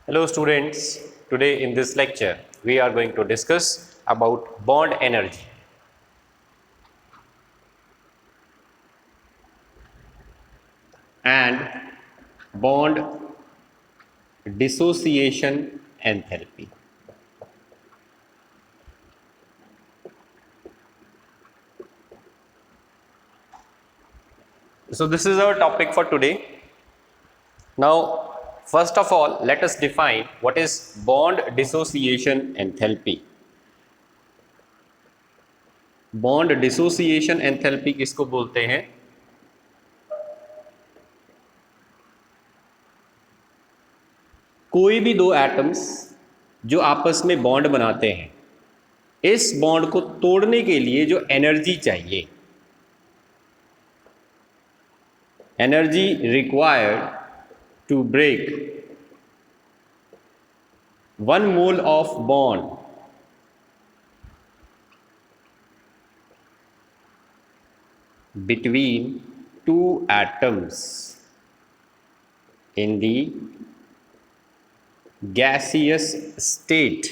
Hello students, today in this lecture we are going to discuss about bond energy. And bond dissociation enthalpy. So this is our topic for today. Now first of all let us define what is bond dissociation enthalpy. Bond dissociation enthalpy किसको बोलते हैं? कोई भी दो atoms जो आपस में bond बनाते हैं, इस बॉन्ड को तोड़ने के लिए जो एनर्जी चाहिए, energy required to break 1 mole of bond between two atoms in the gaseous state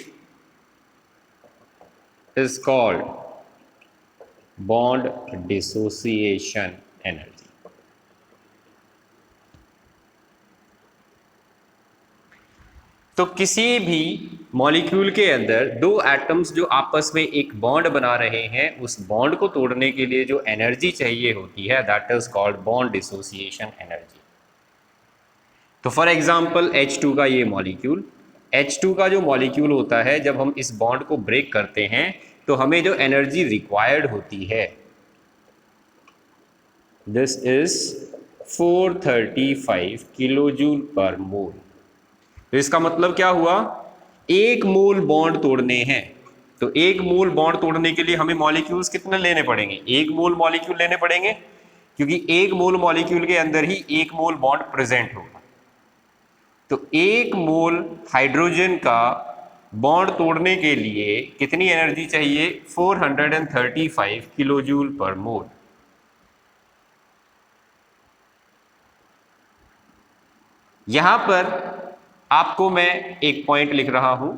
is called bond dissociation energy. तो किसी भी मॉलिक्यूल के अंदर दो एटम्स जो आपस में एक बॉन्ड बना रहे हैं, उस बॉन्ड को तोड़ने के लिए जो एनर्जी चाहिए होती है, that is called bond dissociation energy. तो फॉर एग्जांपल H2 का ये मॉलिक्यूल, H2 का जो मॉलिक्यूल होता है, जब हम इस बॉन्ड को ब्रेक करते हैं तो हमें जो एनर्जी रिक्वायर्ड होती है, this is 435 kilojoule per mole. तो इसका मतलब क्या हुआ? एक मोल बॉन्ड तोड़ने हैं, तो एक मोल बॉन्ड तोड़ने के लिए हमें मॉलिक्यूल्स कितने लेने पड़ेंगे? एक मोल मॉलिक्यूल लेने पड़ेंगे, क्योंकि एक मोल मॉलिक्यूल के अंदर ही एक मोल बॉन्ड प्रेजेंट होगा. तो एक मोल हाइड्रोजन का बॉन्ड तोड़ने के लिए कितनी एनर्जी चाहिए? 435 किलोजूल पर मोल. यहां पर आपको मैं एक पॉइंट लिख रहा हूं.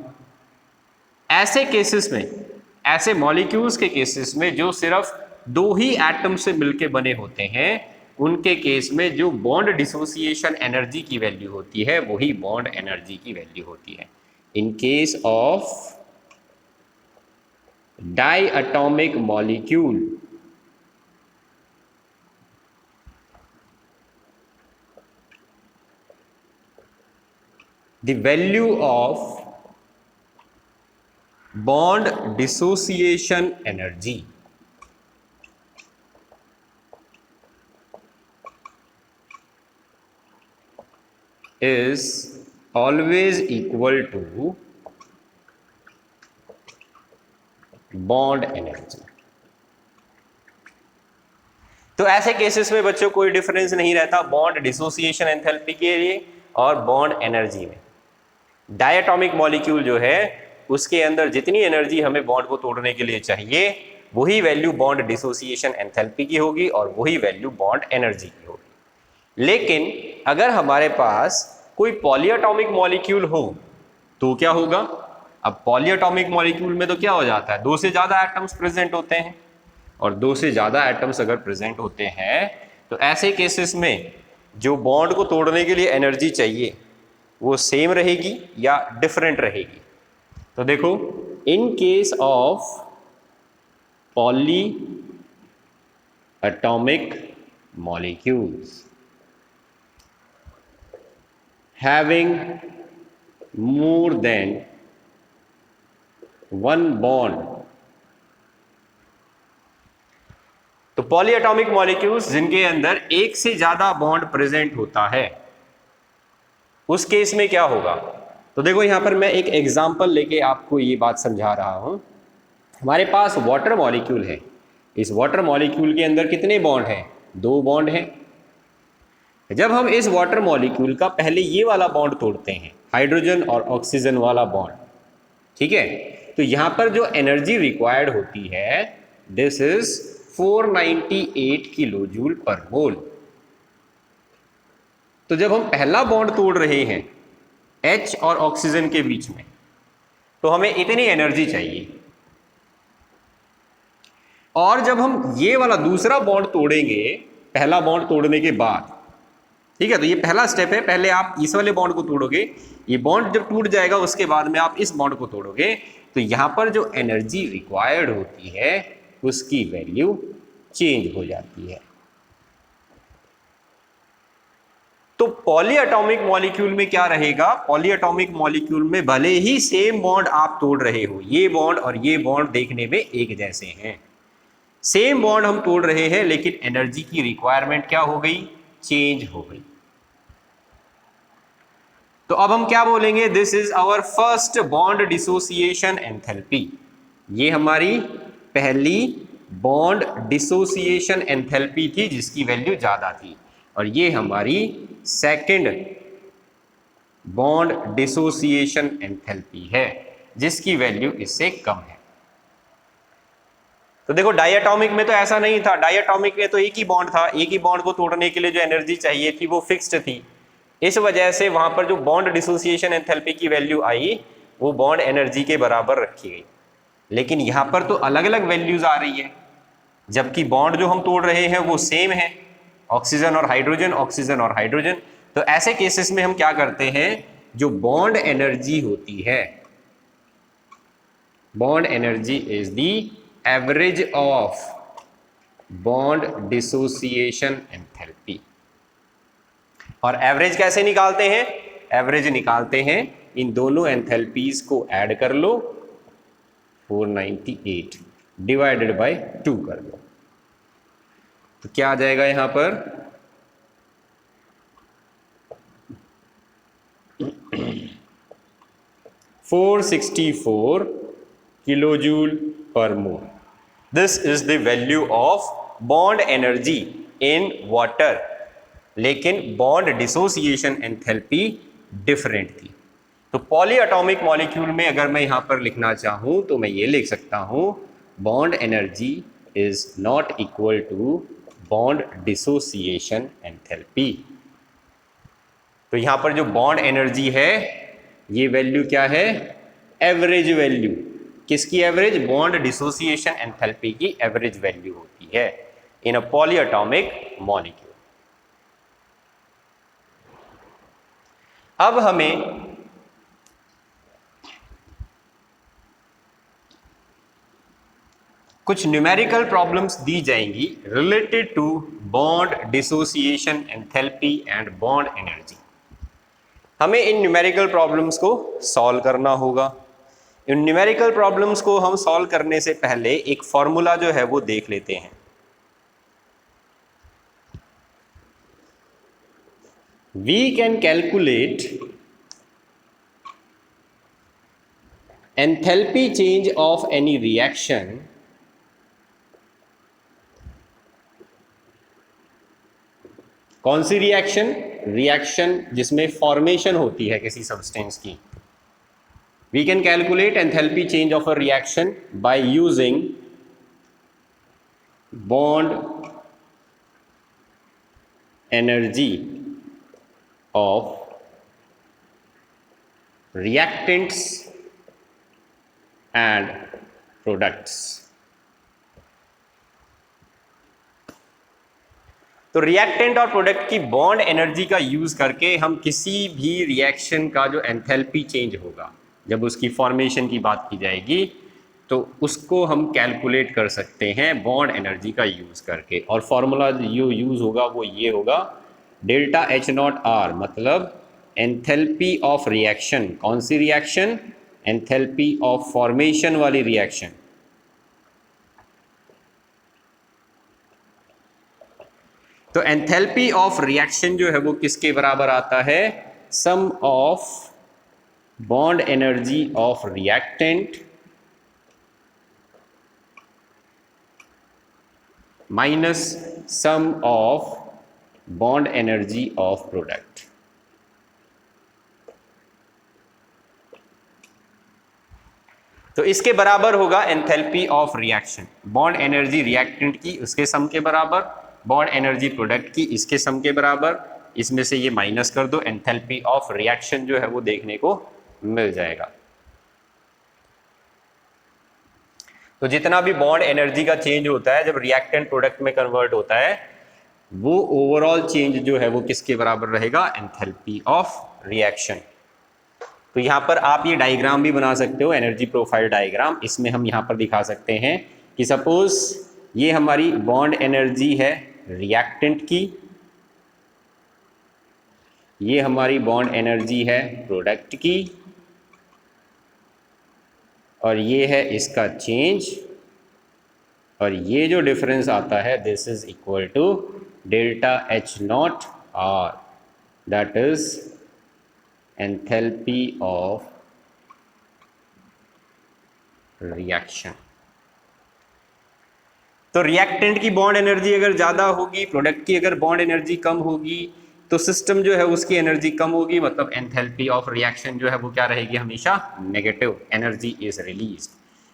ऐसे केसेस में, ऐसे मॉलिक्यूल्स के केसेस में जो सिर्फ दो ही एटम से मिलके बने होते हैं, उनके केस में जो बॉन्ड डिसोसिएशन एनर्जी की वैल्यू होती है, वही बॉन्ड एनर्जी की वैल्यू होती है. In case of diatomic molecule, the value of bond dissociation energy is always equal to bond energy. तो ऐसे केसेस में बच्चों कोई डिफरेंस नहीं रहता बॉन्ड डिसोसिएशन एंथैल्पी के लिए और बॉन्ड एनर्जी में. डायटोमिक मॉलिक्यूल जो है, उसके अंदर जितनी एनर्जी हमें बॉन्ड को तोड़ने के लिए चाहिए, वही वैल्यू बॉन्ड डिसोसिएशन एंथैल्पी की होगी और वही वैल्यू बॉन्ड एनर्जी की होगी. लेकिन अगर हमारे पास कोई पॉलीएटॉमिक मॉलिक्यूल हो तो क्या होगा? अब पॉलीएटॉमिक मॉलिक्यूल में तो क्या हो जाता है, दो से ज्यादा एटम्स प्रेजेंट होते हैं, और दो से ज्यादा एटम्स अगर प्रेजेंट होते हैं तो ऐसे केसेस में जो बॉन्ड को तोड़ने के लिए एनर्जी चाहिए वो सेम रहेगी या डिफरेंट रहेगी. तो देखो, in case of poly atomic molecules having more than one bond, तो पॉली एटॉमिक मॉलिक्यूल्स जिनके अंदर एक से ज्यादा बॉन्ड प्रेजेंट होता है, उस केस में क्या होगा? तो देखो, यहां पर मैं एक एग्जांपल लेके आपको ये बात समझा रहा हूं. हमारे पास वाटर मॉलिक्यूल है. इस वाटर मॉलिक्यूल के अंदर कितने बॉन्ड हैं? 2 बॉन्ड हैं. जब हम इस वाटर मॉलिक्यूल का पहले ये वाला बॉन्ड तोड़ते हैं, हाइड्रोजन और ऑक्सीजन वाला बॉन्ड, ठीक है, तो यहां पर जो एनर्जी रिक्वायर्ड होती है, this is 498 kilojoule per mole. तो जब हम पहला बॉन्ड तोड़ रहे हैं H और ऑक्सीजन के बीच में, तो हमें इतनी एनर्जी चाहिए। और जब हम ये वाला दूसरा बॉन्ड तोड़ेंगे पहला बॉन्ड तोड़ने के बाद, ठीक है, तो ये पहला स्टेप है, पहले आप इस वाले बॉन्ड को तोड़ोगे, ये बॉन्ड जब टूट जाएगा उसके बाद में आप इस बॉन्ड को तोड़ोगे, तो यहां पर जो एनर्जी रिक्वायर्ड होती है उसकी वैल्यू चेंज हो जाती है। तो पॉलीएटॉमिक मॉलिक्यूल में क्या रहेगा, पॉलीएटॉमिक मॉलिक्यूल में भले ही सेम बॉन्ड आप तोड़ रहे हो, ये बॉन्ड और ये बॉन्ड देखने में एक जैसे हैं, सेम बॉन्ड हम तोड़ रहे हैं, लेकिन एनर्जी की रिक्वायरमेंट क्या हो गई, चेंज हो गई। तो अब हम क्या बोलेंगे, this is our first bond dissociation enthalpy, ये हमारी पहली बॉन्ड डिसोसिएशन एंथैल्पी थी जिसकी वैल्यू ज्यादा थी, और ये हमारी सेकंड बॉन्ड डिसोसिएशन एंथैल्पी है जिसकी वैल्यू इससे कम है। तो देखो डायटोमिक में तो ऐसा नहीं था, डायटोमिक में तो एक ही बॉन्ड था, एक ही बॉन्ड को तोड़ने के लिए जो एनर्जी चाहिए थी वो फिक्स्ड थी, इस वजह से वहां पर जो बॉन्ड डिसोसिएशन एंथैल्पी की वैल्यू आई वो बॉन्ड एनर्जी के बराबर रखी गई। लेकिन यहां पर तो अलग अलग वैल्यूज आ रही है, जबकि बॉन्ड जो हम तोड़ रहे हैं वो सेम है, ऑक्सीजन और हाइड्रोजन, ऑक्सीजन और हाइड्रोजन। तो ऐसे केसेस में हम क्या करते हैं, जो बॉन्ड एनर्जी होती है, bond energy is the average of bond dissociation enthalpy. और एवरेज कैसे निकालते हैं, एवरेज निकालते हैं इन दोनों एंथैल्पीज को ऐड कर लो, 498 डिवाइडेड बाय 2 कर दो, तो क्या आ जाएगा यहां पर 464 kilojoule per mole. This is the value of bond energy in water, लेकिन बॉन्ड डिसोसिएशन एंथैल्पी डिफरेंट थी। तो पॉलीएटॉमिक मॉलिक्यूल में अगर मैं यहां पर लिखना चाहूं तो मैं ये लिख सकता हूं, bond energy is not equal to bond dissociation enthalpy. तो यहां पर जो बॉन्ड एनर्जी है ये वैल्यू क्या है, एवरेज वैल्यू, किसकी एवरेज, बॉन्ड डिसोसिएशन एंथैल्पी की एवरेज वैल्यू होती है इन अ पॉलीएटॉमिक मॉलिक्यूल। अब हमें कुछ न्यूमेरिकल प्रॉब्लम्स दी जाएंगी related to bond dissociation enthalpy and bond energy. हमें इन न्यूमेरिकल प्रॉब्लम्स को सॉल्व करना होगा। इन न्यूमेरिकल प्रॉब्लम्स को हम सॉल्व करने से पहले एक फॉर्मूला जो है वो देख लेते हैं। We can calculate enthalpy change of any reaction कौन सी रिएक्शन, रिएक्शन जिसमें फॉर्मेशन होती है किसी सब्सटेंस की। We can calculate enthalpy change of a reaction by using bond energy of reactants and products। तो रिएक्टेंट और प्रोडक्ट की बॉन्ड एनर्जी का यूज करके हम किसी भी रिएक्शन का जो एंथैल्पी चेंज होगा, जब उसकी फॉर्मेशन की बात की जाएगी तो उसको हम कैलकुलेट कर सकते हैं बॉन्ड एनर्जी का यूज करके। और फॉर्मूला जो यूज होगा वो ये होगा, डेल्टा H नॉट R, मतलब एंथैल्पी ऑफ रिएक्शन, कौन सी रिएक्शन, एंथैल्पी ऑफ फॉर्मेशन वाली रिएक्शन। तो एंथैल्पी ऑफ रिएक्शन जो है वो किसके बराबर आता है, sum of bond energy of reactant minus sum of bond energy of product. तो इसके बराबर होगा enthalpy of reaction, bond energy reactant की उसके सम के बराबर, बॉन्ड एनर्जी प्रोडक्ट की इसके सम के बराबर, इसमें से ये माइनस कर दो, एंथैल्पी ऑफ रिएक्शन जो है वो देखने को मिल जाएगा। तो जितना भी बॉन्ड एनर्जी का चेंज होता है जब रिएक्टेंट प्रोडक्ट में कन्वर्ट होता है, वो ओवरऑल चेंज जो है वो किसके बराबर रहेगा, एंथैल्पी ऑफ रिएक्शन। तो यहां पर आप ये डायग्राम भी बना सकते हो, एनर्जी प्रोफाइल डायग्राम। इसमें हम यहां पर दिखा सकते हैं कि सपोज ये हमारी बॉन्ड एनर्जी है रिएक्टेंट की, ये हमारी बॉन्ड एनर्जी है प्रोडक्ट की, और ये है इसका चेंज, और ये जो डिफरेंस आता है this is equal to delta H not R, that is enthalpy of reaction. तो रिएक्टेंट की बॉन्ड एनर्जी अगर ज़्यादा होगी, प्रोडक्ट की अगर बॉन्ड एनर्जी कम होगी, तो सिस्टम जो है उसकी एनर्जी कम होगी, मतलब एंथैल्पी ऑफ रिएक्शन जो है वो क्या रहेगी, हमेशा नेगेटिव, एनर्जी इज रिलीज्ड।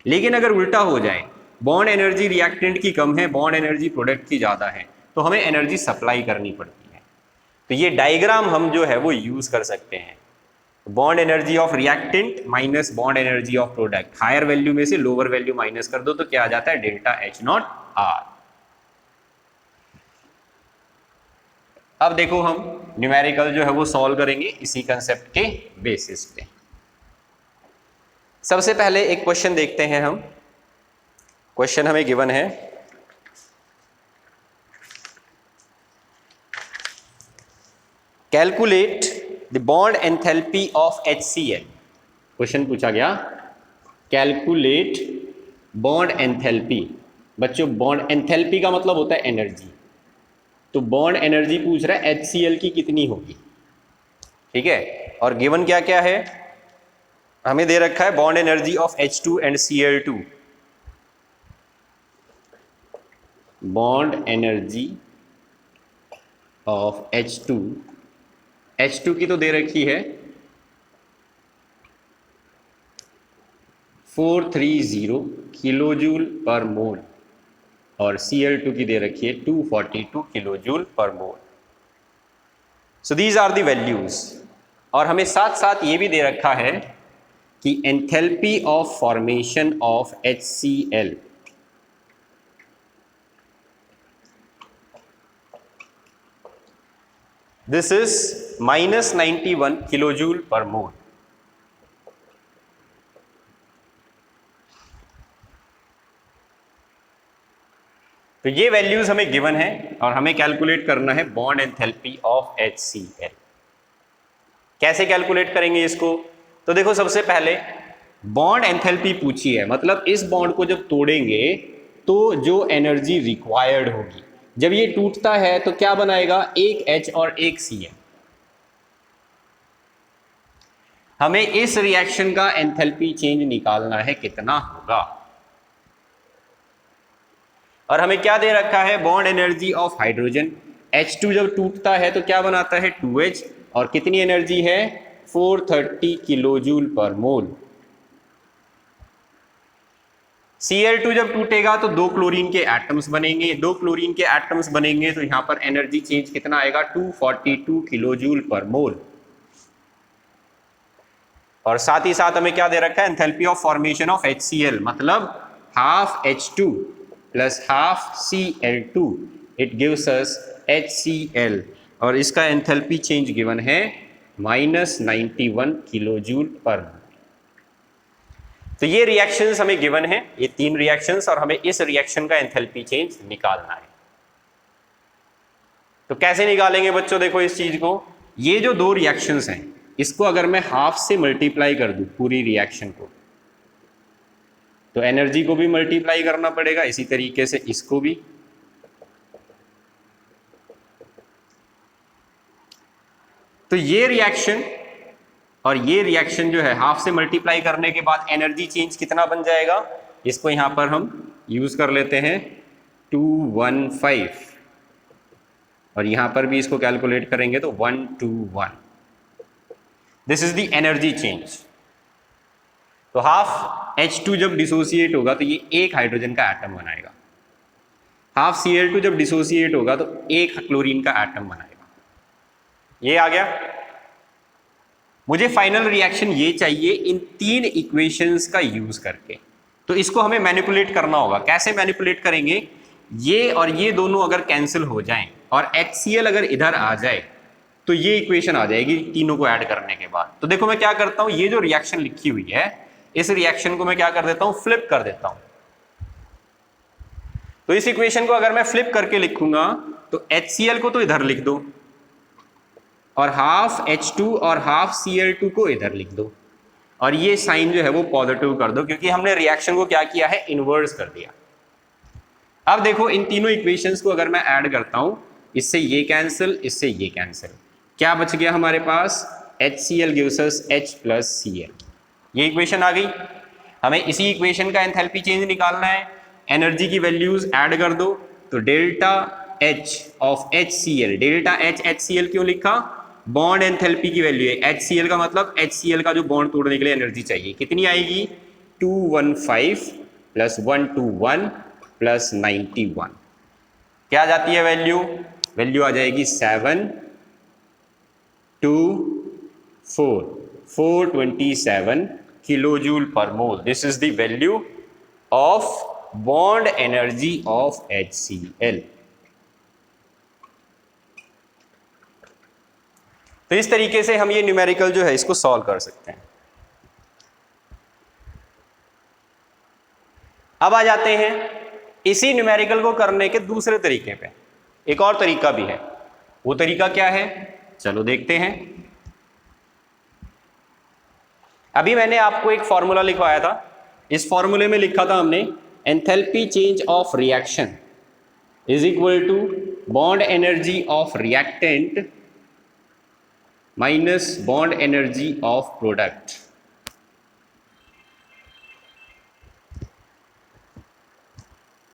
लेकिन अगर उल्टा हो जाए, बॉन्ड एनर्जी रिएक्टेंट की कम है, बॉन्ड एनर्जी प्रोडक्ट की ज़्यादा है, तो हमें एनर्जी सप्लाई करनी पड़ती है। तो ये डायग्राम हम जो है वो यूज़ कर सकते हैं। Bond energy of reactant minus bond energy of product, higher value में से लोअर वैल्यू माइनस कर दो तो क्या आ जाता है, डेल्टा एच नॉट आर। अब देखो हम न्यूमेरिकल जो है वो सॉल्व करेंगे इसी कंसेप्ट के बेसिस पे। सबसे पहले एक क्वेश्चन देखते हैं हम। क्वेश्चन हमें गिवन है, calculate the bond enthalpy of HCl। Question पूछा गया, कैलकुलेट बॉन्ड एंथैल्पी। बच्चों बॉन्ड एंथैल्पी का मतलब होता है एनर्जी, तो बॉन्ड एनर्जी पूछ रहा है HCl की कितनी होगी, ठीक है। और गिवन क्या क्या है, हमें दे रखा है bond energy of H2 and Cl2, bond energy of H2 की तो दे रखी है 430 किलो जूल पर मोल, और Cl2 की दे रखी है 242 kilo joule per mole. So these are the values. और हमें साथ साथ ये भी दे रखा है कि enthalpy of formation of HCl this is -91 kilo joule per mole. तो ये वैल्यूज हमें गिवन है और हमें कैलकुलेट करना है बॉन्ड एंथैल्पी ऑफ HCl। कैसे कैलकुलेट करेंगे इसको, तो देखो सबसे पहले बॉन्ड एंथैल्पी पूछी है, मतलब इस बॉन्ड को जब तोड़ेंगे तो जो एनर्जी रिक्वायर्ड होगी, जब ये टूटता है तो क्या बनाएगा, एक H और एक Cl। हमें इस रिएक्शन का एंथैल्पी चेंज निकालना है, कितना होगा। और हमें क्या दे रखा है, bond energy of hydrogen. H2 जब टूटता है तो क्या बनाता है, 2H, और कितनी एनर्जी है, 430 किलो जूल पर मोल। Cl2 जब टूटेगा तो 2 क्लोरीन के एटम्स बनेंगे, 2 क्लोरीन के एटम्स बनेंगे तो यहां पर एनर्जी चेंज कितना आएगा, 242 किलो जूल पर मोल। और साथ ही साथ हमें क्या दे रखा है, enthalpy of formation of HCl, मतलब half H2 plus half Cl2, it gives us HCl, और इसका एंथैल्पी चेंज गिवन है -91 किलो जूल पर मोल। तो ये रिएक्शंस हमें गिवन है, ये 3 रिएक्शंस, और हमें इस रिएक्शन का एंथैल्पी चेंज निकालना है। तो कैसे निकालेंगे बच्चों, देखो इस चीज को, ये जो 2 रिएक्शंस हैं इसको अगर मैं हाफ से मल्टीप्लाई कर दूं पूरी रिएक्शन को, तो एनर्जी को भी मल्टीप्लाई करना पड़ेगा, इसी तरीके से इसको भी। तो ये रिएक्शन और ये रिएक्शन जो है हाफ से मल्टीप्लाई करने के बाद एनर्जी चेंज कितना बन जाएगा, इसको यहां पर हम यूज कर लेते हैं 215, और यहां पर भी इसको कैलकुलेट करेंगे तो 121। This is the energy change. तो हाफ H2 जब डिसोसिएट होगा तो ये एक हाइड्रोजन का एटम बनाएगा, हाफ Cl2 जब डिसोसिएट होगा तो एक क्लोरीन का एटम बनाएगा। ये आ गया। मुझे फाइनल रिएक्शन ये चाहिए इन 3 इक्वेशंस का यूज करके। तो इसको हमें मैनिपुलेट करना होगा। कैसे मैनिपुलेट करेंगे? ये और ये दोनों अगर कैंसिल हो जाएं और HCl अगर इधर आ जाए तो ये इक्वेशन आ जाएगी तीनों को ऐड करने के बाद। तो देखो मैं क्या करता हूं, ये जो रिएक्शन लिखी हुई है इस रिएक्शन को मैं क्या कर देता हूं, फ्लिप कर देता हूं। तो इस इक्वेशन को अगर मैं फ्लिप करके लिखूंगा तो HCl को तो इधर लिख दो और हाफ H2 और हाफ Cl2 को इधर लिख दो और ये साइन जो है वो पॉजिटिव कर दो, क्योंकि हमने रिएक्शन को क्या किया है, इन्वर्स कर दिया। अब देखो इन तीनों इक्वेशंस को अगर मैं ऐड करता हूं, इससे ये कैंसिल, इससे ये कैंसिल, क्या बच गया हमारे पास, HCl gives us H plus Cl। ये इक्वेशन आ गई। हमें इसी इक्वेशन का एंथैल्पी चेंज निकालना है। एनर्जी की वैल्यूज ऐड कर दो, तो delta H of HCl, delta H HCl क्यों लिखा, बॉन्ड एंथैल्पी की वैल्यू है। HCl का मतलब HCl का जो बॉन्ड तोड़ने के लिए एनर्जी चाहिए कितनी आएगी, 215 प्लस 121 प्लस 91, क्या जाती है वैल्यू, वैल्यू आ जाएगी 427 kilojoule per mole. This is the value of bond energy of HCl। तो इस तरीके से हम ये न्यूमेरिकल जो है इसको सॉल्व कर सकते हैं। अब आ जाते हैं इसी न्यूमेरिकल को करने के दूसरे तरीके पे। एक और तरीका भी है, वो तरीका क्या है, चलो देखते हैं। अभी मैंने आपको एक फॉर्मूला लिखवाया था, इस फॉर्मूले में लिखा था हमने enthalpy change of reaction is equal to bond energy of reactant minus bond energy of product.